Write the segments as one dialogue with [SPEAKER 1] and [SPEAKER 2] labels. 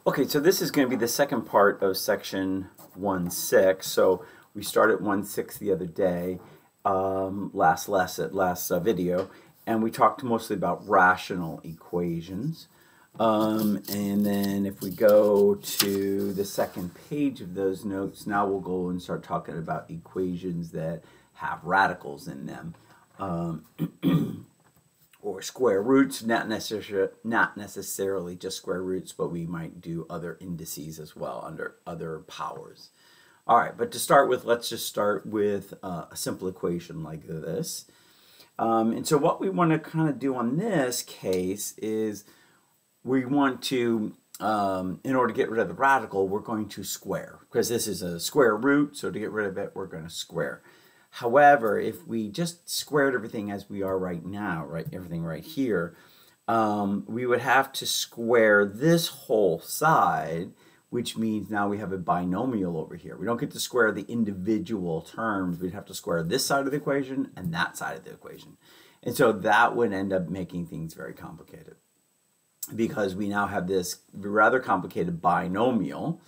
[SPEAKER 1] Okay, so this is going to be the second part of section 1.6. So we started 1.6 the other day, last video, and we talked mostly about rational equations. And then if we go to the second page of those notes, now we'll go and start talking about equations that have radicals in them. Or square roots, not necessarily just square roots, but we might do other indices as well under other powers. All right, but to start with, let's just start with a simple equation like this. And so what we want to kind of do on this case is we want to, in order to get rid of the radical, we're going to square, because this is a square root, so to get rid of it, we're going to square. However, if we just squared everything as we are right now, everything right here, we would have to square this whole side, which means now we have a binomial over here. We don't get to square the individual terms. We'd have to square this side of the equation and that side of the equation. And so that would end up making things very complicated, because we now have this rather complicated binomial,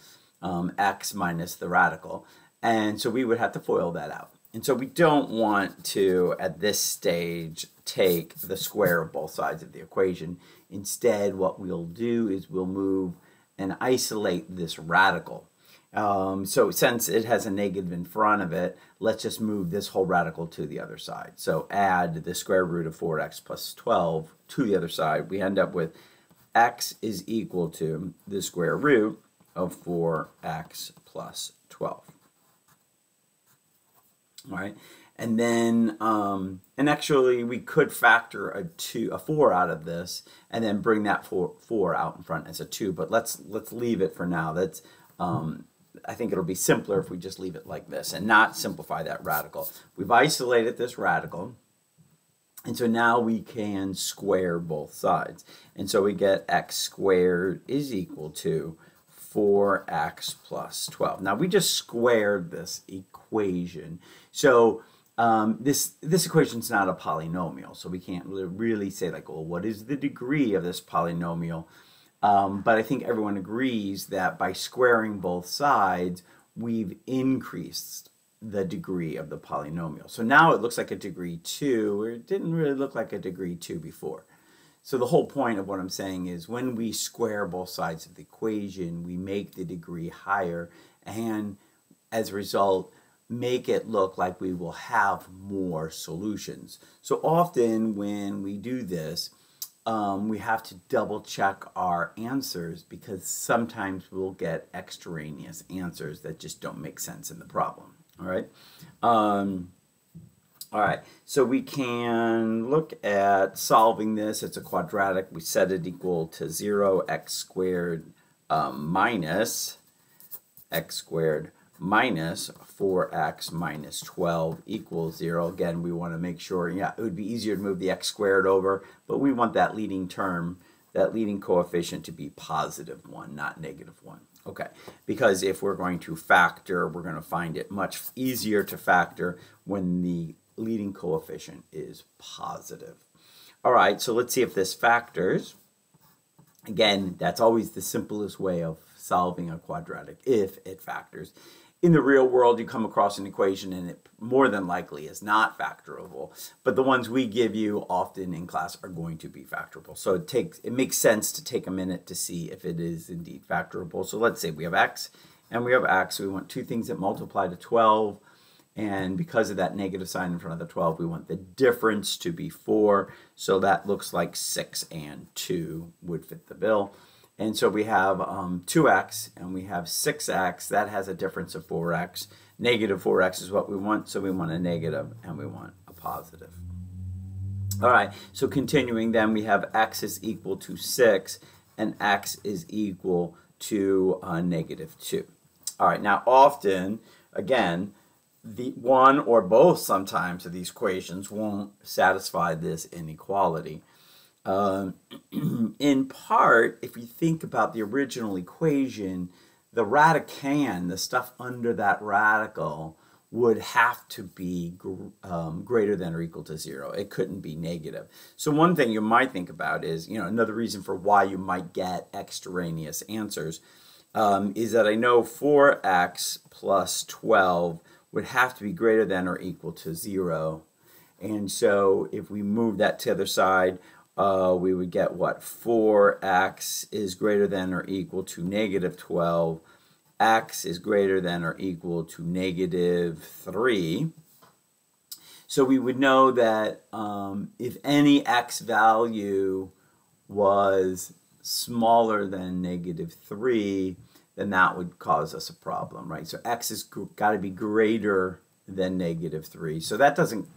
[SPEAKER 1] x minus the radical. And so we would have to FOIL that out. And so we don't want to, at this stage, take the square of both sides of the equation. Instead, what we'll do is we'll move and isolate this radical. So since it has a negative in front of it, let's just move this whole radical to the other side. So add the square root of 4x plus 12 to the other side. We end up with x is equal to the square root of 4x plus 12. All right, and then and actually we could factor a 4 out of this, and then bring that 4 out in front as a 2. But let's leave it for now. That's I think it'll be simpler if we just leave it like this and not simplify that radical. We've isolated this radical, and so now we can square both sides, and so we get x squared is equal to 4x plus 12. Now we just squared this equation. So this equation is not a polynomial, so we can't really say like, well, what is the degree of this polynomial? But I think everyone agrees that by squaring both sides, we've increased the degree of the polynomial. So now it looks like a degree 2, where it didn't really look like a degree 2 before. So the whole point of what I'm saying is when we square both sides of the equation, we make the degree higher, and as a result, make it look like we will have more solutions. So often when we do this, we have to double check our answers, because sometimes we'll get extraneous answers that just don't make sense in the problem. All right. All right, so we can look at solving this. It's a quadratic. We set it equal to 0, x squared minus x squared minus 4x minus 12 equals 0. Again, we want to make sure, yeah, it would be easier to move the x squared over, but we want that leading term, that leading coefficient, to be positive 1, not negative 1. Okay, because if we're going to factor, we're going to find it much easier to factor when the leading coefficient is positive. All right, so let's see if this factors. Again, that's always the simplest way of solving a quadratic, if it factors. In the real world, you come across an equation and it more than likely is not factorable, but the ones we give you often in class are going to be factorable. So it makes sense to take a minute to see if it is indeed factorable. So let's say we have x and we have x. We want two things that multiply to 12. And because of that negative sign in front of the 12, we want the difference to be 4. So that looks like 6 and 2 would fit the bill. And so we have 2x and we have 6x. That has a difference of 4x. Negative 4x is what we want, so we want a negative and we want a positive. All right, so continuing then, we have x is equal to 6 and x is equal to negative 2. All right, now often, again, the one or both sometimes of these equations won't satisfy this inequality. In part, if you think about the original equation, the radicand, the stuff under that radical, would have to be greater than or equal to 0. It couldn't be negative. So one thing you might think about is, another reason for why you might get extraneous answers is that I know 4x plus 12 would have to be greater than or equal to 0. And so if we move that to the other side, we would get what? 4x is greater than or equal to negative 12. X is greater than or equal to negative 3. So we would know that if any x value was smaller than negative 3, then that would cause us a problem, right? So x has got to be greater than negative 3. So that doesn't,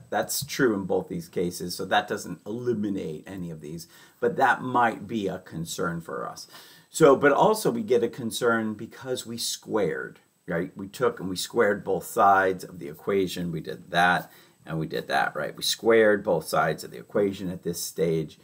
[SPEAKER 1] that's true in both these cases. So that doesn't eliminate any of these, but that might be a concern for us. So, but also we get a concern because we squared, right? We took and we squared both sides of the equation. We did that and we did that, right? We squared both sides of the equation at this stage.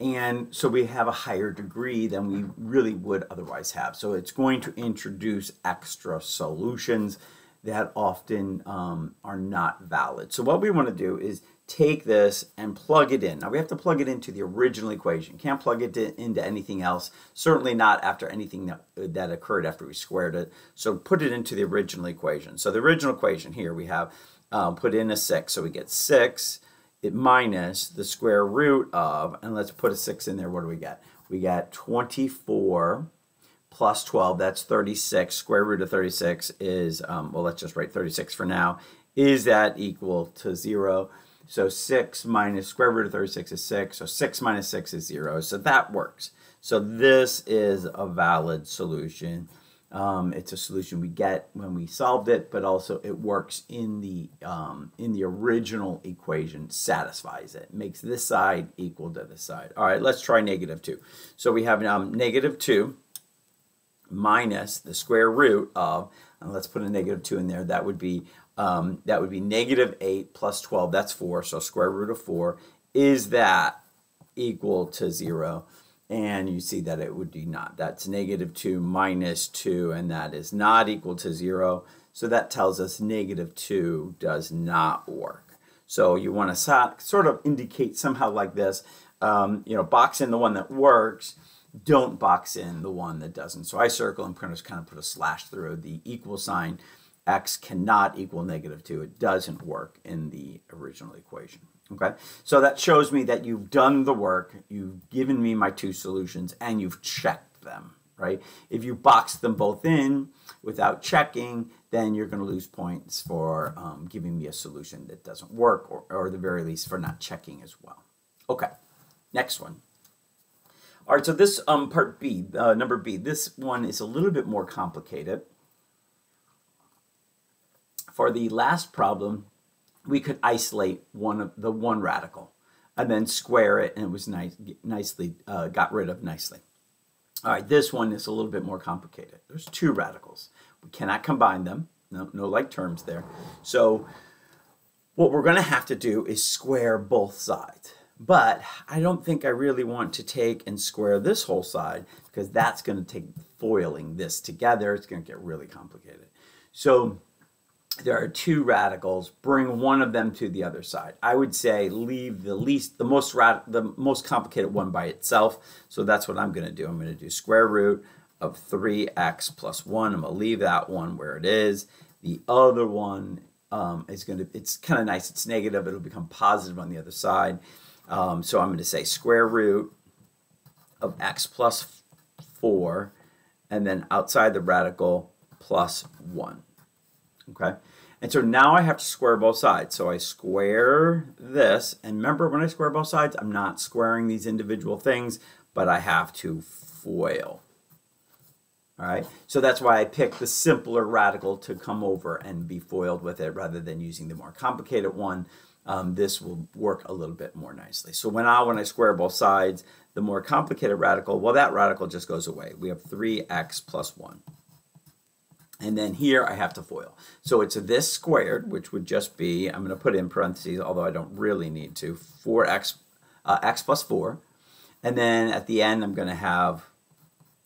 [SPEAKER 1] And so we have a higher degree than we really would otherwise have. So it's going to introduce extra solutions that often are not valid. So what we want to do is take this and plug it in. Now we have to plug it into the original equation. Can't plug it into anything else, certainly not after anything that occurred after we squared it. So put it into the original equation. So the original equation here we have put in a 6. So we get 6 minus the square root of, and let's put a 6 in there. What do we get? We get 24 plus 12, that's 36. Square root of 36 is, well, let's just write 36 for now. Is that equal to 0? So 6 minus square root of 36 is 6. So 6 minus 6 is 0. So that works. So this is a valid solution. It's a solution we get when we solved it, but also it works in the original equation, satisfies it, makes this side equal to this side. All right, let's try negative 2. So we have negative 2 minus the square root of, and let's put a negative 2 in there. That would be negative 8 plus 12. That's 4. So square root of 4. Is that equal to 0? And you see that it would be not. That's negative 2 minus 2, and that is not equal to 0. So that tells us negative 2 does not work. So you want to sort of indicate somehow like this, box in the one that works, don't box in the one that doesn't. So I circle and kind of put a slash through the equal sign. X cannot equal negative 2. It doesn't work in the original equation. Okay, so that shows me that you've done the work, you've given me my two solutions, and you've checked them, right? If you box them both in without checking, then you're going to lose points for giving me a solution that doesn't work, or at the very least for not checking as well. Okay, next one. All right, so this part B, number B, this one is a little bit more complicated. For the last problem, we could isolate one radical and then square it, and it was nicely got rid of nicely. All right, this one is a little bit more complicated. There's two radicals. We cannot combine them. No like terms there. So what we're going to have to do is square both sides. But I don't think I really want to take and square this whole side, because that's going to take foiling this together. It's going to get really complicated. So there are two radicals. Bring one of them to the other side. I would say leave the most complicated one by itself. So that's what I'm going to do. I'm going to do square root of 3x plus 1. I'm going to leave that one where it is. The other one it's kind of nice. It's negative. It'll become positive on the other side. So I'm going to say square root of x plus 4, and then outside the radical plus 1. Okay, and so now I have to square both sides. So I square this, and remember, when I square both sides, I'm not squaring these individual things, but I have to FOIL. All right, so that's why I picked the simpler radical to come over and be FOILed with it rather than using the more complicated one. This will work a little bit more nicely. So when I square both sides, the more complicated radical, well, that radical just goes away. We have 3x plus 1. And then here I have to FOIL. So it's this squared, which would just be, I'm going to put in parentheses, although I don't really need to, 4x, x plus 4. And then at the end, I'm going to have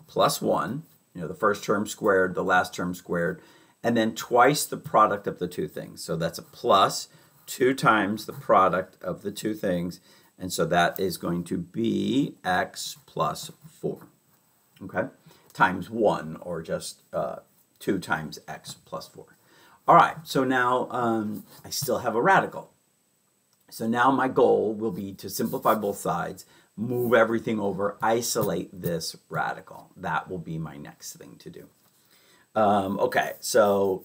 [SPEAKER 1] plus 1, the first term squared, the last term squared. and then twice the product of the two things. So that's a plus 2 times the product of the two things, and so that is going to be x plus 4, okay, times 1, or just 2 times x plus 4. All right, so now I still have a radical. So now my goal will be to simplify both sides, move everything over, isolate this radical. That will be my next thing to do. Okay, so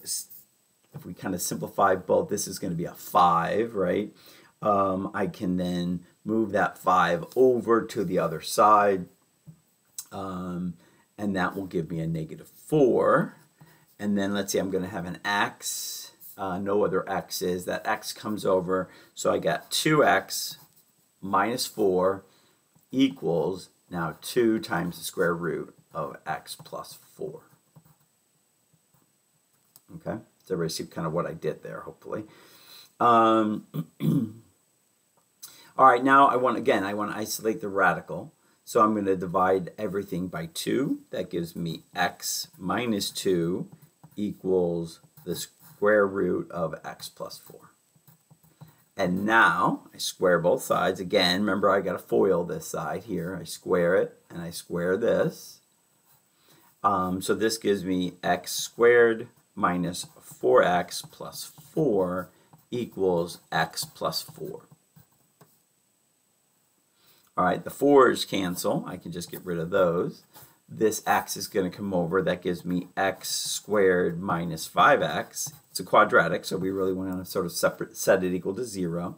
[SPEAKER 1] if we kind of simplify both, this is going to be a 5, right? I can then move that 5 over to the other side, and that will give me a -4. And then let's see, I'm going to have an x, no other x's. That x comes over, so I got 2x minus 4 equals now 2 times the square root of x plus 4. Okay, so everybody see kind of what I did there, hopefully. All right, now I want to isolate the radical. So I'm going to divide everything by 2. That gives me x minus 2 equals the square root of x plus 4. And now I square both sides. Again, remember I got to FOIL this side here. I square it and I square this. So this gives me x squared minus 4x plus 4 equals x plus 4. All right, the 4's cancel. I can just get rid of those. This x is going to come over. That gives me x squared minus 5x. It's a quadratic, so we really want to sort of set it equal to 0.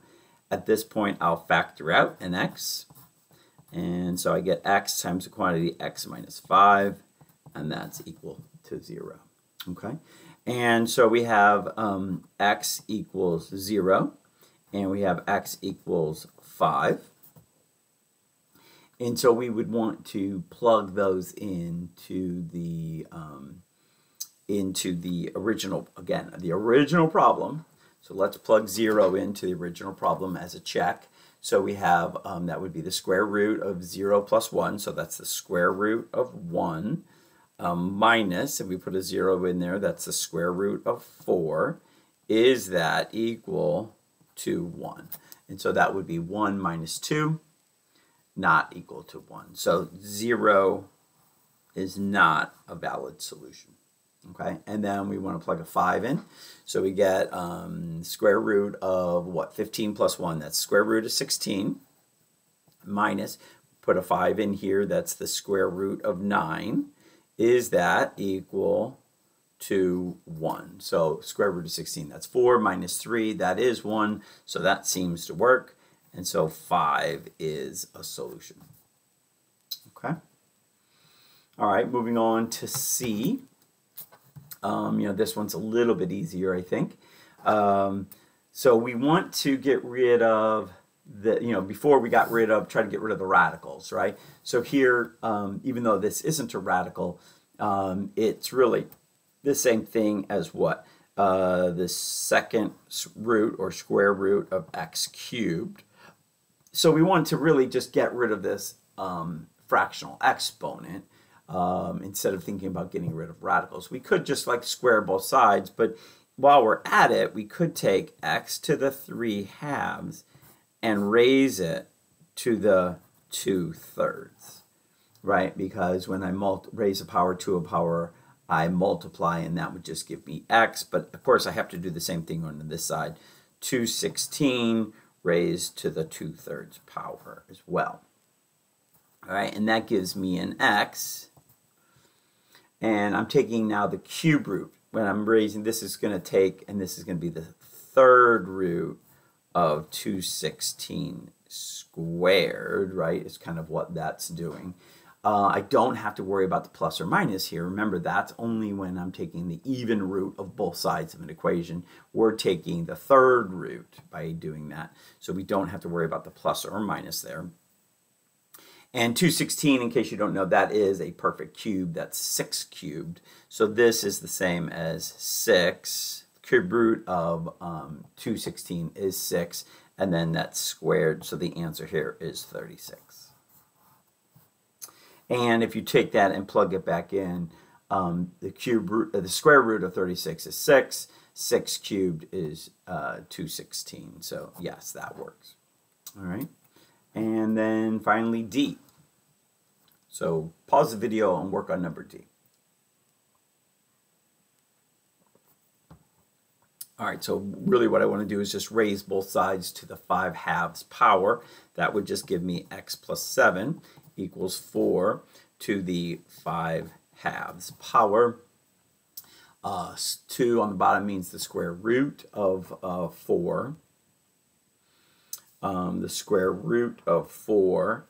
[SPEAKER 1] At this point, I'll factor out an x. And so I get x times the quantity x minus 5, and that's equal to 0. Okay? And so we have x equals 0, and we have x equals 5. And so we would want to plug those into the original, again, the original problem. So let's plug 0 into the original problem as a check. So we have, that would be the square root of 0 plus 1. So that's the square root of 1 minus, if we put a 0 in there, that's the square root of 4. Is that equal to 1? And so that would be 1 minus 2. Not equal to 1. So 0 is not a valid solution. Okay, and then we want to plug a 5 in. So we get square root of what? 15 plus 1. That's square root of 16. Minus, put a 5 in here. That's the square root of 9. Is that equal to 1? So square root of 16. That's 4 minus 3. That is 1. So that seems to work. And so 5 is a solution. Okay. All right, moving on to C. This one's a little bit easier, I think. So we want to get rid of the, before we try to get rid of the radicals, right? So here, even though this isn't a radical, it's really the same thing as what? The second root or square root of x cubed. So we want to really just get rid of this fractional exponent instead of thinking about getting rid of radicals. We could just like square both sides, but while we're at it, we could take x to the 3/2 and raise it to the 2/3, right? Because when I raise a power to a power, I multiply, and that would just give me x. But of course, I have to do the same thing on this side. 216 raised to the 2/3 power as well. All right, and that gives me an x. And I'm taking now the cube root. When I'm raising, this is going to take, and this is going to be the 3rd root of 216 squared, right? It's kind of what that's doing. I don't have to worry about the plus or minus here. Remember, that's only when I'm taking the even root of both sides of an equation. We're taking the 3rd root by doing that. So we don't have to worry about the plus or minus there. And 216, in case you don't know, that is a perfect cube. That's 6 cubed. So this is the same as 6. Cube root of 216 is 6. And then that's squared. So the answer here is 36. And if you take that and plug it back in, The square root of 36 is 6. 6 cubed is 216. So yes, that works. All right. And then finally D. So pause the video and work on number D. All right, so really what I want to do is just raise both sides to the 5/2 power. That would just give me x plus 7 equals 4 to the 5/2 power. 2 on the bottom means the square root of 4. The square root of 4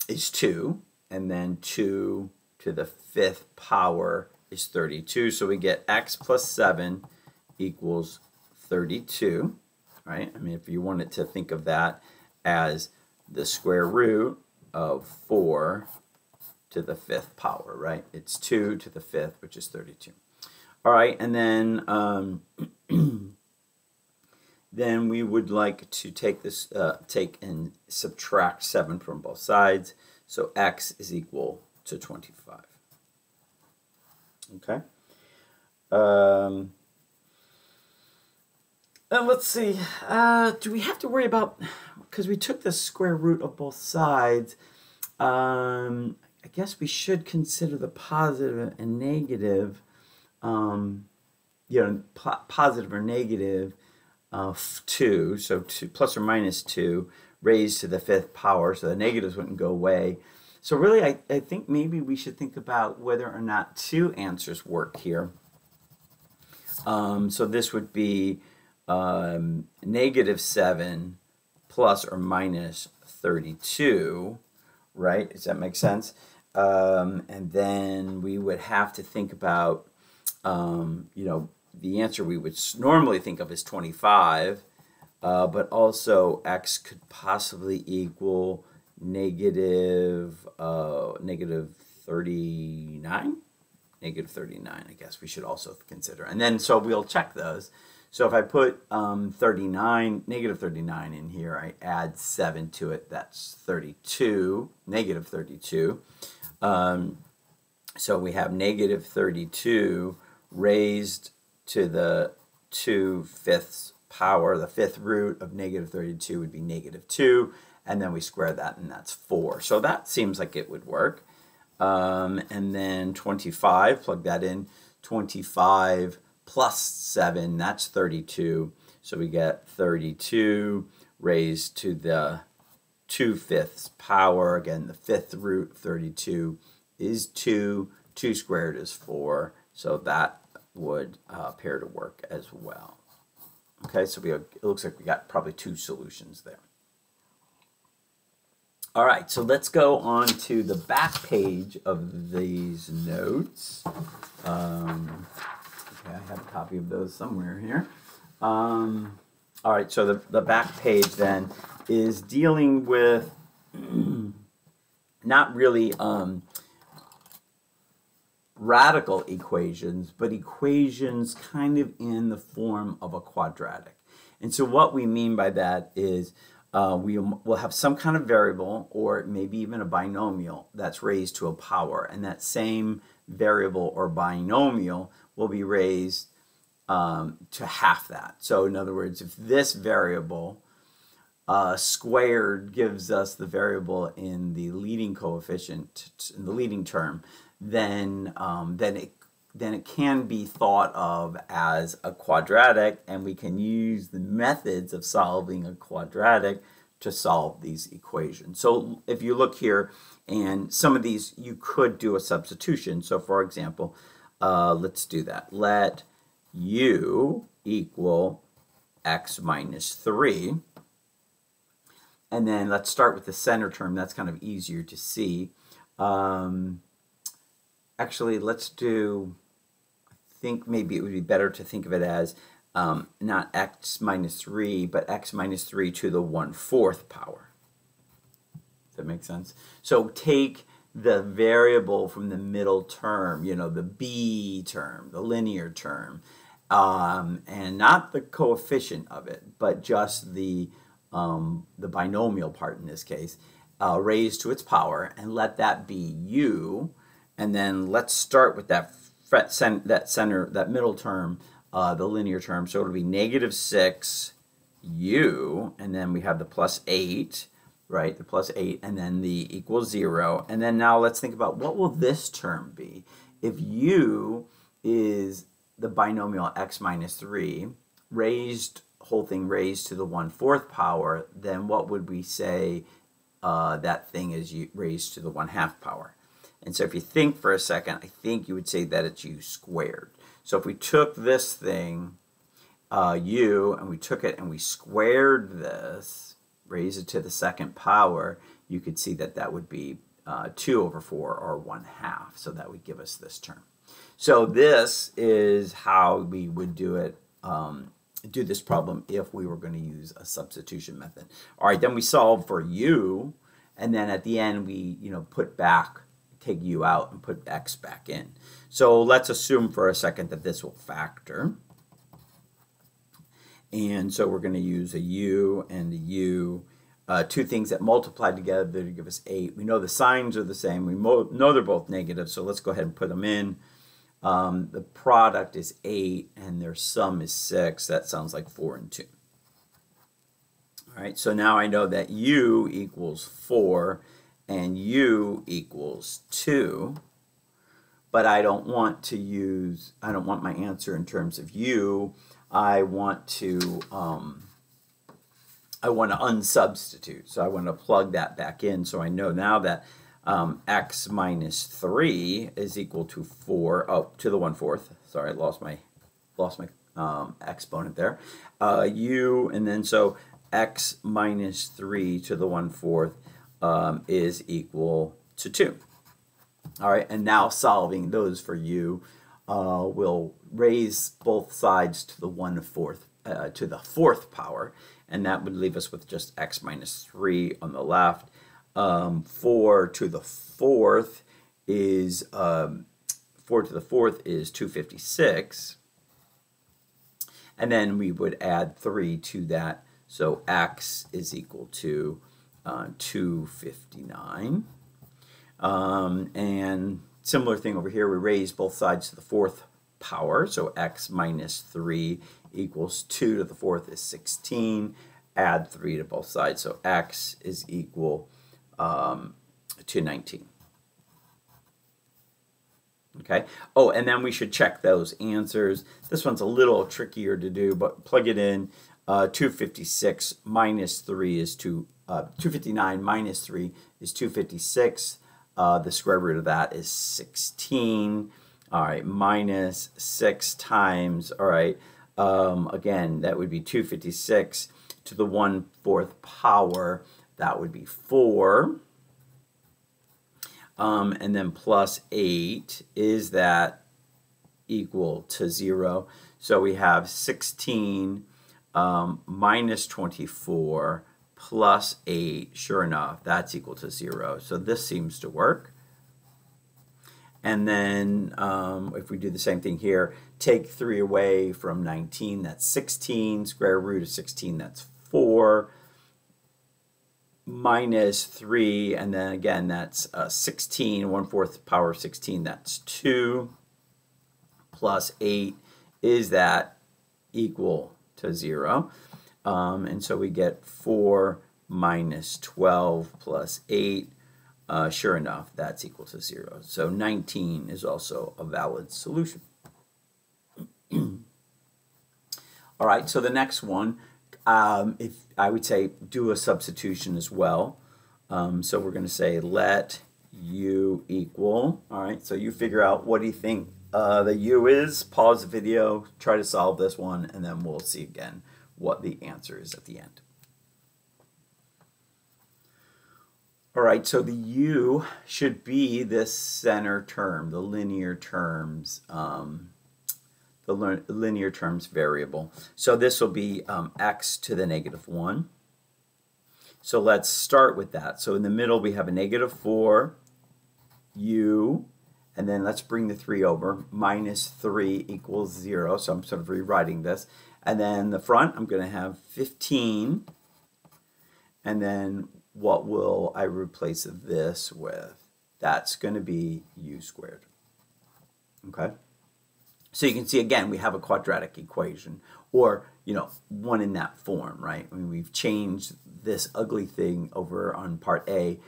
[SPEAKER 1] is 2, and then 2 to the 5th power is 32. So we get x plus 7 equals 32, right? I mean, if you wanted to think of that as the square root of 4 to the 5th power, right? It's 2 to the 5th, which is 32. All right, and then then we would like to take this, take and subtract 7 from both sides. So x is equal to 25. Okay. And let's see. Do we have to worry about, because we took the square root of both sides, I guess we should consider the positive and negative, positive or negative of 2, so 2 plus or minus 2 raised to the 5th power, so the negatives wouldn't go away. So really, I think maybe we should think about whether or not 2 answers work here. So this would be negative 7 plus or minus 32, right? Does that make sense? And then we would have to think about, the answer we would normally think of is 25, but also x could possibly equal negative 39? Negative 39, I guess we should also consider. And then, so we'll check those. So if I put negative 39 in here, I add 7 to it, that's 32, negative 32. So we have negative 32 raised to the 2/5 power. The 5th root of negative 32 would be negative 2, and then we square that, and that's 4. So that seems like it would work. And then 25, plug that in. 25 plus 7, that's 32. So we get 32 raised to the 2/5 power. Again, the 5th root of 32 is 2. 2 squared is 4. So that would appear to work as well. Okay, so it looks like we got probably 2 solutions there. All right, so let's go on to the back page of these notes. Okay, I have a copy of those somewhere here. All right, so the back page then is dealing with not really radical equations, but equations kind of in the form of a quadratic. And so what we mean by that is we'll have some kind of variable, or maybe even a binomial that's raised to a power, and that same variable or binomial will be raised to half that. So in other words, if this variable squared gives us the variable in the leading coefficient, in the leading term, then it can be thought of as a quadratic, and we can use the methods of solving a quadratic to solve these equations. So if you look here, and some of these you could do a substitution. So for example, let's do that. Let u equal x minus 3. And then let's start with the center term. That's kind of easier to see. Actually, let's do, I think maybe it would be better to think of it as not x minus 3, but x minus 3 to the 1/4 power. Does that make sense? So take the variable from the middle term, the b term, the linear term, and not the coefficient of it, but just the binomial part in this case, raised to its power, and let that be u. And then let's start with that that middle term, the linear term. So it'll be negative 6 u, and then we have the plus 8, right? The plus 8, and then the equals 0. And then now let's think about what will this term be? If u is the binomial x minus 3, whole thing raised to the 1/4 power, then what would we say that thing is raised to the 1/2 power? And so if you think for a second, I think you would say that it's u squared. So if we took this thing, u, and we took it and we squared this, raise it to the 2nd power, you could see that that would be 2/4 or 1/2. So that would give us this term. So this is how we would do it, do this problem if we were going to use a substitution method. All right, then we solve for u, and then at the end we take u out and put x back in. So let's assume for a second that this will factor. And so we're going to use a u and a u, two things that multiply together to give us 8. We know the signs are the same. We know they're both negative, so let's go ahead and put them in. The product is 8 and their sum is 6. That sounds like 4 and 2. All right, so now I know that u equals 4 and u equals 2, but I don't want my answer in terms of u. I want to unsubstitute. So I want to plug that back in. So I know now that x minus 3 is equal to 4, to the 1/4. Sorry, I lost my exponent there. U, and then so x minus 3 to the 1/4 is equal to 2. All right, and now solving those for u, we'll raise both sides to the 4th power, and that would leave us with just x minus 3 on the left. 4 to the 4th is 256, and then we would add 3 to that, so x is equal to 259. And similar thing over here, we raise both sides to the 4th power, so x minus 3 equals 2 to the 4th is 16. Add 3 to both sides, so x is equal to 19. Okay. Oh, and then we should check those answers. This one's a little trickier to do, but plug it in. 256 minus 3 is 259 minus 3 is 256. The square root of that is 16. All right, minus 6 times. All right, again, that would be 256 to the 1/4 power. That would be 4. And then plus 8, is that equal to 0? So we have 16 minus 24 plus 8. Sure enough, that's equal to 0. So this seems to work. And then if we do the same thing here, take 3 away from 19, that's 16. Square root of 16, that's 4. Minus 3, and then again that's 16, 1/4 power of 16, that's 2, plus 8, is that equal to 0? And so we get 4 minus 12 plus 8, sure enough, that's equal to 0. So 19 is also a valid solution. All right, so the next one, if I would say do a substitution as well. So we're going to say let u equal. All right, so you figure out what do you think the u is. Pause the video, try to solve this one, and then we'll see again what the answer is at the end. All right, so the u should be this center term, the linear terms. The linear terms variable. So this will be x to the -1. So let's start with that. So in the middle we have a -4 u, and then let's bring the 3 over. Minus 3 equals 0. So I'm sort of rewriting this. And then the front I'm going to have 15. And then what will I replace this with? that's going to be u squared. Okay? So you can see, again, we have a quadratic equation, or, one in that form, right? I mean, we've changed this ugly thing over on part A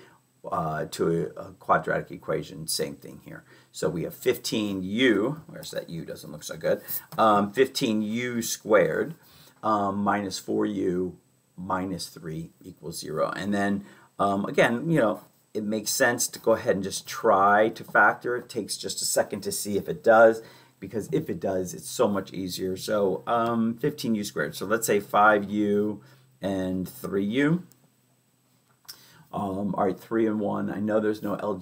[SPEAKER 1] to a quadratic equation, same thing here. So we have 15u, where's that u, doesn't look so good, 15u squared minus 4u minus 3 equals 0. And then, again, it makes sense to go ahead and just try to factor. It takes just a second to see if it does, because if it does, it's so much easier. So 15u squared. So let's say 5u and 3u. All right, 3 and 1. I know there's no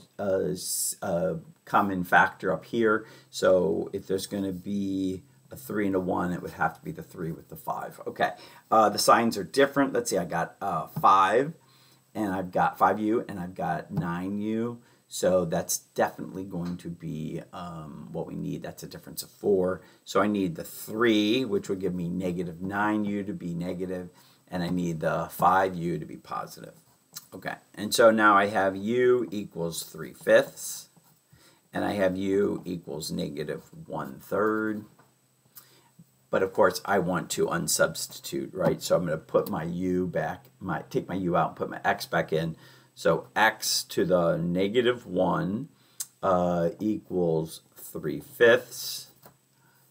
[SPEAKER 1] common factor up here. So if there's going to be a 3 and a 1, it would have to be the 3 with the 5. Okay, the signs are different. Let's see, I got 5, and I've got 5u, and I've got 9u. So that's definitely going to be what we need. That's a difference of 4. So I need the 3, which would give me negative 9u to be negative, and I need the 5u to be positive. Okay, and so now I have u equals 3/5, and I have u equals negative 1/3. But of course, I want to unsubstitute, right? So I'm going to put my u back, take my u out and put my x back in. So x to the negative 1 equals 3/5.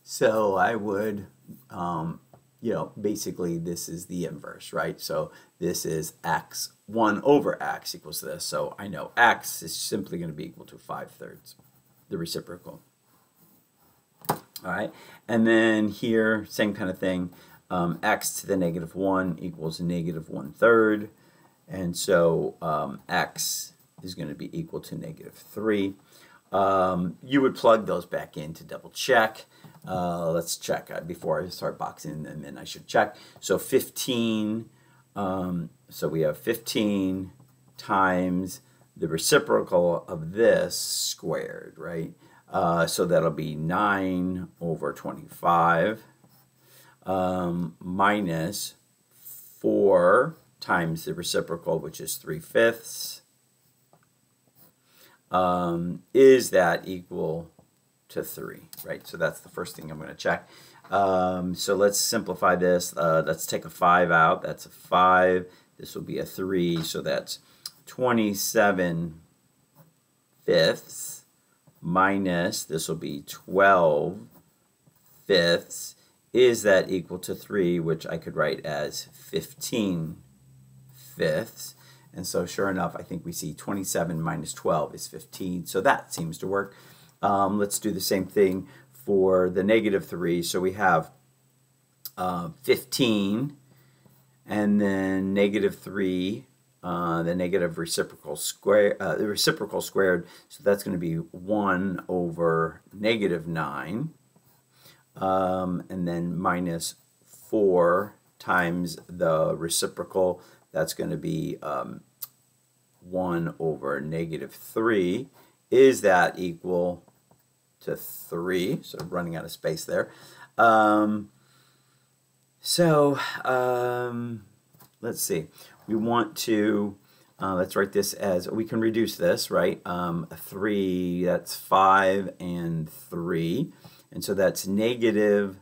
[SPEAKER 1] So I would, basically this is the inverse, right? So this is x, 1 over x equals this. So I know x is simply going to be equal to 5/3, the reciprocal. All right, and then here, same kind of thing. X to the negative 1 equals negative 1/3. And so x is going to be equal to negative 3. You would plug those back in to double check. Let's check before I start boxing them in. I should check. So 15, so we have 15 times the reciprocal of this squared, right? So that'll be 9 over 25 minus 4 times the reciprocal, which is 3/5. Is that equal to 3, right? So that's the first thing I'm going to check. So let's simplify this. Let's take a 5 out. That's a 5. This will be a 3. So that's 27/5 minus, this will be 12/5. Is that equal to 3, which I could write as 15/5. And so sure enough, I think we see 27 minus 12 is 15. So that seems to work. Let's do the same thing for the negative 3. So we have 15 and then negative 3, the negative reciprocal square, the reciprocal squared. So that's going to be 1 over negative 9. And then minus 4 times the reciprocal. That's going to be 1 over negative 3. Is that equal to 3? So running out of space there. Let's see. We want to, let's write this as, we can reduce this, right? 3, that's 5 and 3. And so that's negative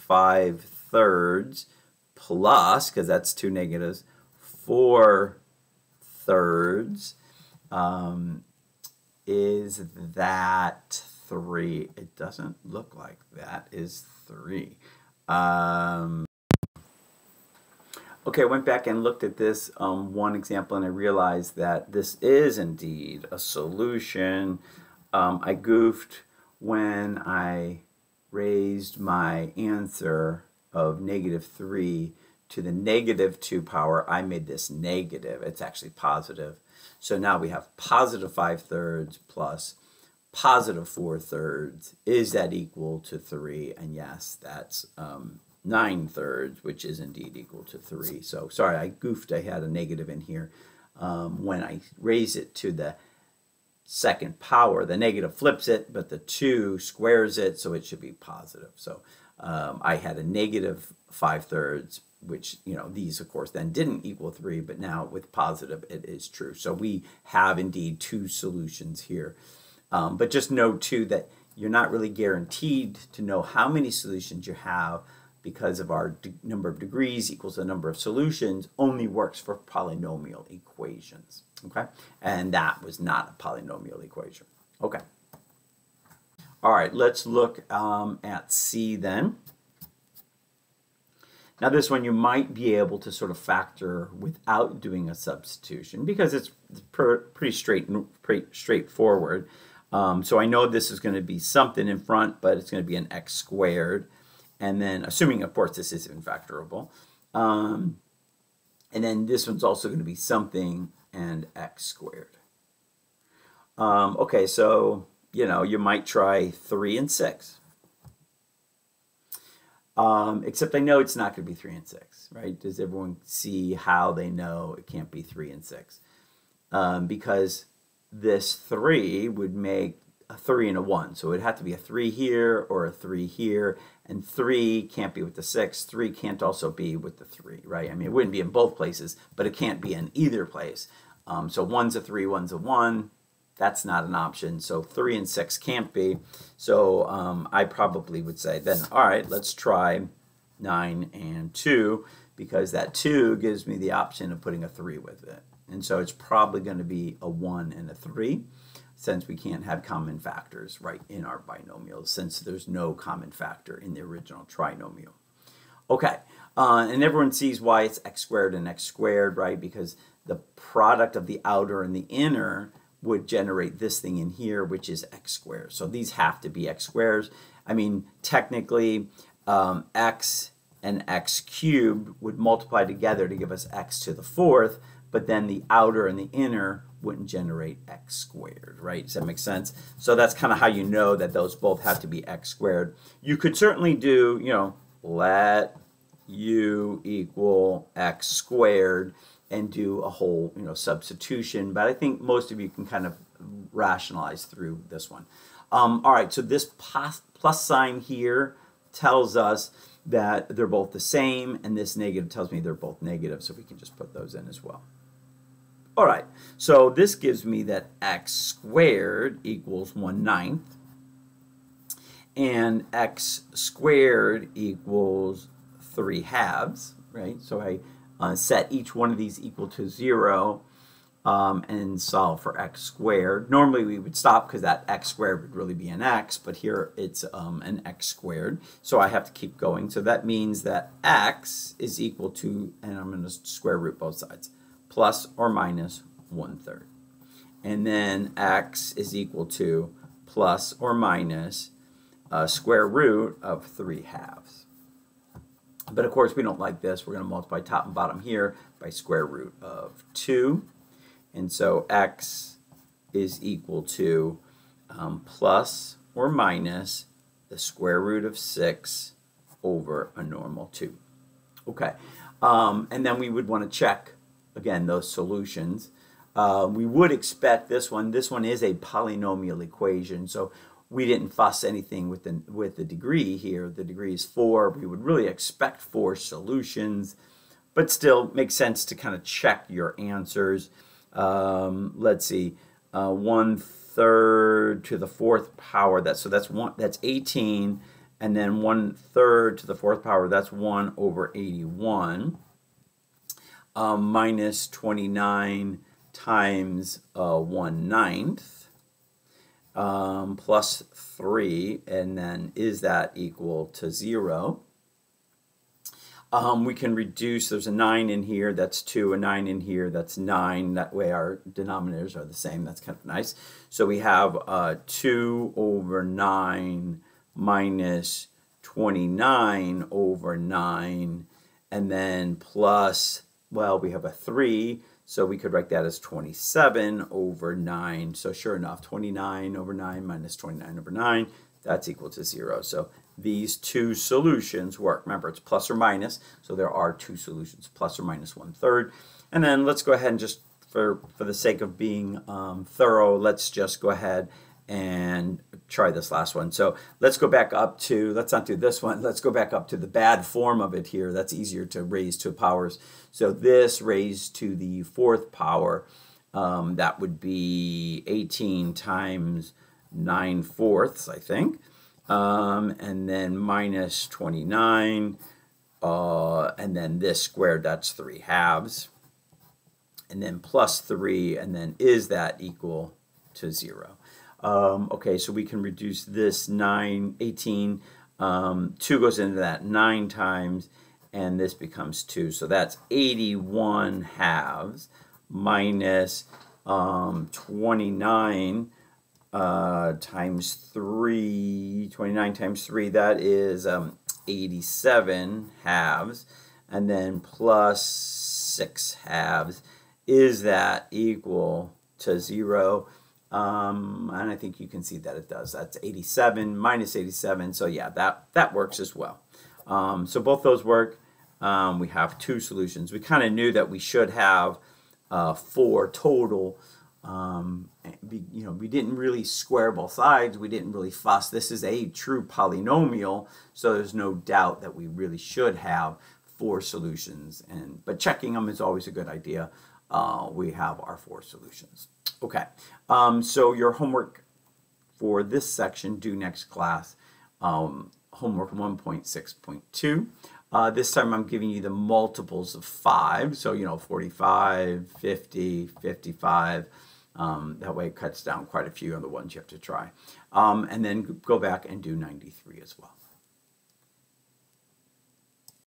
[SPEAKER 1] 5/3 plus, because that's 2 negatives, 4/3. Is that 3? It doesn't look like that is 3. Okay, I went back and looked at this one example, and I realized that this is indeed a solution. I goofed when I raised my answer of negative 3 to the negative 2 power. I made this negative. It's actually positive. So now we have positive 5/3 plus positive 4/3. Is that equal to 3? And yes, that's 9/3, which is indeed equal to 3. So sorry, I goofed. I had a negative in here. When I raise it to the second power, the negative flips it, but the 2 squares it, so it should be positive. So I had a negative 5/3 which, you know, these of course then didn't equal 3, but now with positive it is true. So we have indeed two solutions here. But just note too that you're not really guaranteed to know how many solutions you have, because of our number of degrees equals the number of solutions only works for polynomial equations. Okay, and that was not a polynomial equation. Okay. All right, let's look at C then. Now this one you might be able to sort of factor without doing a substitution because it's pretty straightforward. So I know this is going to be something in front, but it's going to be an x squared. And then, assuming of course this is infactorable. And then this one's also going to be something and x squared. Okay, so, you know, you might try 3 and 6. Except I know it's not going to be 3 and 6, right? Does everyone see how they know it can't be 3 and 6? Because this 3 would make a 3 and a 1. So it'd have to be a 3 here or a 3 here. And 3 can't be with the 6. 3 can't also be with the 3, right? I mean, it wouldn't be in both places, but it can't be in either place. So 1's a 3, 1's a 1. That's not an option. So 3 and 6 can't be. So I probably would say then, all right, let's try 9 and 2, because that 2 gives me the option of putting a 3 with it. And so it's probably going to be a 1 and a 3, since we can't have common factors right in our binomials, since there's no common factor in the original trinomial. Okay, and everyone sees why it's x squared and x squared, right? Because the product of the outer and the inner would generate this thing in here, which is x squared. So these have to be x squares. I mean, technically, x and x cubed would multiply together to give us x to the 4th, but then the outer and the inner wouldn't generate x squared, right? Does that make sense? So that's kind of how you know that those both have to be x squared. You could certainly do, you know, let u equal x squared and do a whole, you know, substitution, but I think most of you can kind of rationalize through this one. All right, so this plus sign here tells us that they're both the same, and this negative tells me they're both negative, so we can just put those in as well. All right, so this gives me that x squared equals 1/9, and x squared equals 3/2, right? So I set each one of these equal to 0 and solve for x squared. Normally we would stop because that x squared would really be an x, but here it's an x squared, so I have to keep going. So that means that x is equal to, and I'm going to square root both sides, plus or minus 1/3. And then x is equal to plus or minus square root of 3/2. But of course we don't like this. We're going to multiply top and bottom here by square root of 2. And so x is equal to plus or minus the square root of 6 over a normal 2. Okay, and then we would want to check, again, those solutions. We would expect this one. This one is a polynomial equation, so we didn't fuss anything with the degree here. The degree is 4. We would really expect 4 solutions, but still makes sense to kind of check your answers. Let's see, 1/3 to the 4th power. That's 18, and then 1/3 to the 4th power. That's 1 over 81. Minus 29 times 1/9. Plus 3, and then is that equal to 0? We can reduce, there's a 9 in here, that's 2, a 9 in here, that's 9. That way our denominators are the same. That's kind of nice. So we have 2 over 9 minus 29 over 9, and then plus, well, we have a 3, so we could write that as 27 over 9. So sure enough, 29 over 9 minus 29 over 9, that's equal to 0. So these two solutions work. Remember, it's plus or minus, so there are two solutions, plus or minus 1/3. And then let's go ahead and just, for the sake of being thorough, let's just go ahead and try this last one. So let's go back up to, let's not do this one, let's go back up to the bad form of it here. That's easier to raise to powers. So this raised to the fourth power, that would be 18 times 9/4, I think. And then minus 29, and then this squared, that's 3/2. And then plus 3, and then is that equal to 0? Okay, so we can reduce this 18, 2 goes into that 9 times, and this becomes 2. So that's 81/2 minus 29 times 3. 29 times 3, that is 87/2, and then plus 6/2. Is that equal to 0? And I think you can see that it does. That's 87 minus 87. So yeah, that works as well. So both those work. We have 2 solutions. We kind of knew that we should have 4 total. We didn't really square both sides. We didn't really fuss. This is a true polynomial, so there's no doubt that we really should have 4 solutions. But checking them is always a good idea. We have our 4 solutions. Okay, so your homework for this section due next class, homework 1.6.2. This time I'm giving you the multiples of 5, so 45, 50, 55. That way it cuts down quite a few on the ones you have to try. And then go back and do 93 as well.